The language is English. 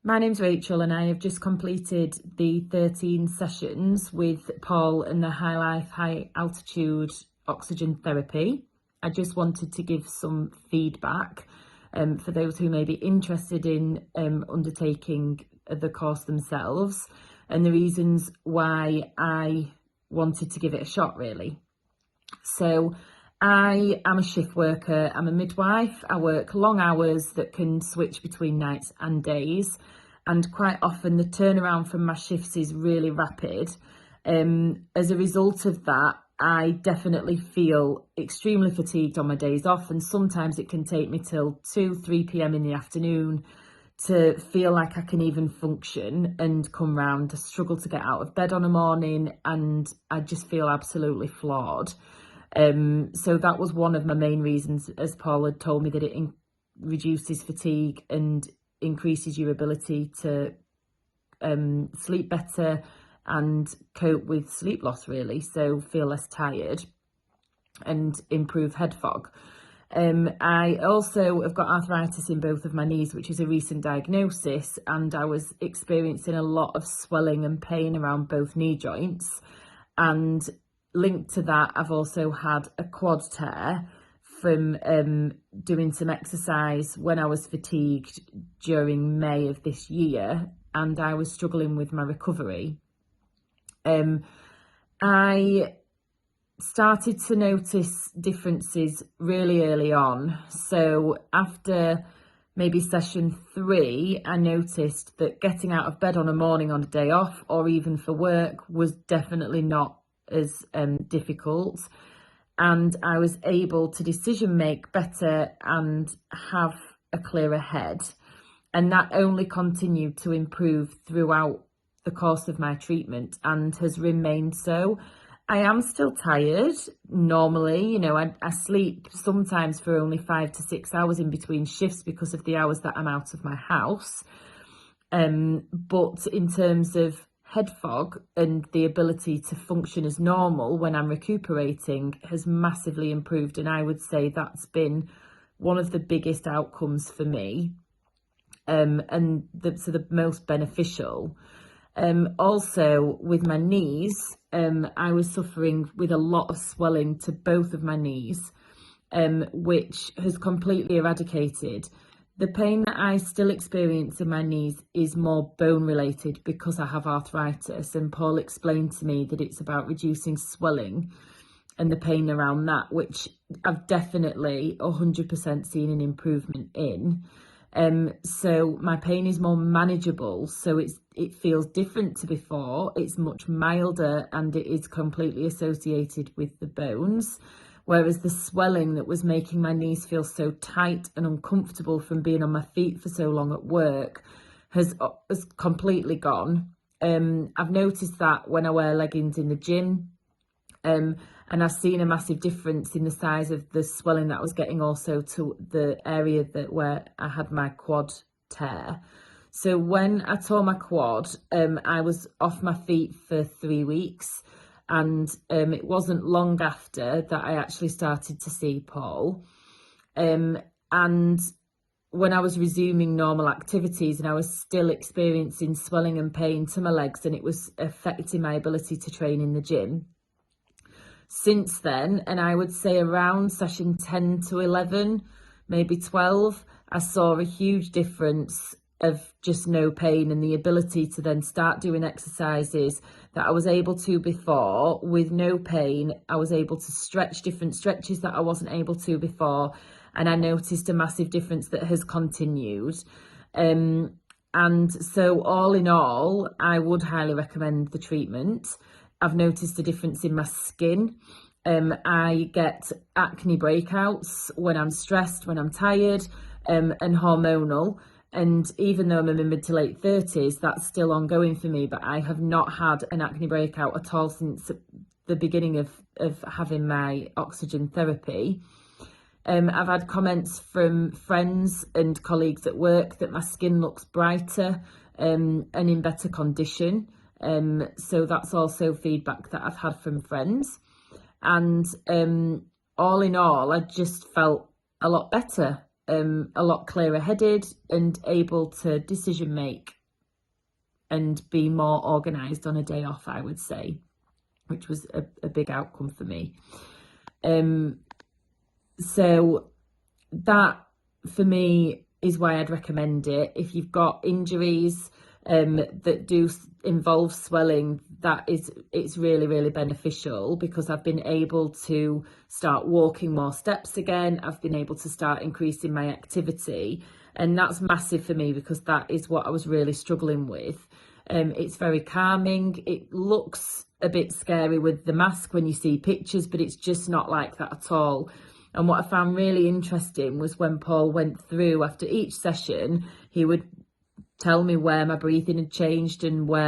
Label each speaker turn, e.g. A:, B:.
A: My name's Rachel and I have just completed the 13 sessions with Paul and the High Life High Altitude Oxygen Therapy. I just wanted to give some feedback for those who may be interested in undertaking the course themselves, and the reasons why I wanted to give it a shot, really. So I am a shift worker, I'm a midwife, I work long hours that can switch between nights and days, and quite often the turnaround from my shifts is really rapid. As a result of that, I definitely feel extremely fatigued on my days off, and sometimes it can take me till 2-3 p.m. in the afternoon to feel like I can even function and come round. I struggle to get out of bed on a morning and I just feel absolutely flawed. So that was one of my main reasons, as Paul had told me, that it reduces fatigue and increases your ability to sleep better and cope with sleep loss, really, so feel less tired and improve head fog. I also have got arthritis in both of my knees, which is a recent diagnosis, and I was experiencing a lot of swelling and pain around both knee joints. And linked to that, I've also had a quad tear from doing some exercise when I was fatigued during May of this year, and I was struggling with my recovery. I started to notice differences really early on. So after maybe session 3, I noticed that getting out of bed on a morning on a day off, or even for work, was definitely not as difficult, and I was able to decision make better and have a clearer head, and that only continued to improve throughout the course of my treatment and has remained so. I am still tired normally, I sleep sometimes for only 5 to 6 hours in between shifts because of the hours that I'm out of my house. But in terms of head fog and the ability to function as normal when I'm recuperating has massively improved. And I would say that's been one of the biggest outcomes for me, and the most beneficial. Also with my knees, I was suffering with a lot of swelling to both of my knees, which has completely eradicated. The pain that I still experience in my knees is more bone related because I have arthritis, and Paul explained to me that it's about reducing swelling and the pain around that, which I've definitely 100% seen an improvement in. So my pain is more manageable, so it feels different to before. It's much milder and it is completely associated with the bones, whereas the swelling that was making my knees feel so tight and uncomfortable from being on my feet for so long at work has completely gone. I've noticed that when I wear leggings in the gym, and I've seen a massive difference in the size of the swelling that I was getting also to the area where I had my quad tear. So when I tore my quad, I was off my feet for 3 weeks, and it wasn't long after that I actually started to see Paul. And when I was resuming normal activities, and I was still experiencing swelling and pain to my legs, and it was affecting my ability to train in the gym. Since then, and I would say around session 10 to 11, maybe 12, I saw a huge difference of just no pain and the ability to then start doing exercises that I was able to before with no pain. I was able to stretch different stretches that I wasn't able to before, and I noticed a massive difference that has continued. And so all in all, I would highly recommend the treatment. I've noticed a difference in my skin. I get acne breakouts when I'm stressed, when I'm tired, and hormonal. And even though I'm in my mid to late 30s, that's still ongoing for me, but I have not had an acne breakout at all since the beginning of having my oxygen therapy. I've had comments from friends and colleagues at work that my skin looks brighter and in better condition. So that's also feedback that I've had from friends. And all in all, I just felt a lot better. a lot clearer headed and able to decision make and be more organised on a day off, I would say, which was a big outcome for me. So that for me is why I'd recommend it. If you've got injuries that do involve swelling, it's really, really beneficial, because I've been able to start walking more steps again. I've been able to start increasing my activity, and that's massive for me because that is what I was really struggling with. It's very calming. It looks a bit scary with the mask when you see pictures, but it's just not like that at all. And what I found really interesting was when Paul went through after each session, he would tell me where my breathing had changed and where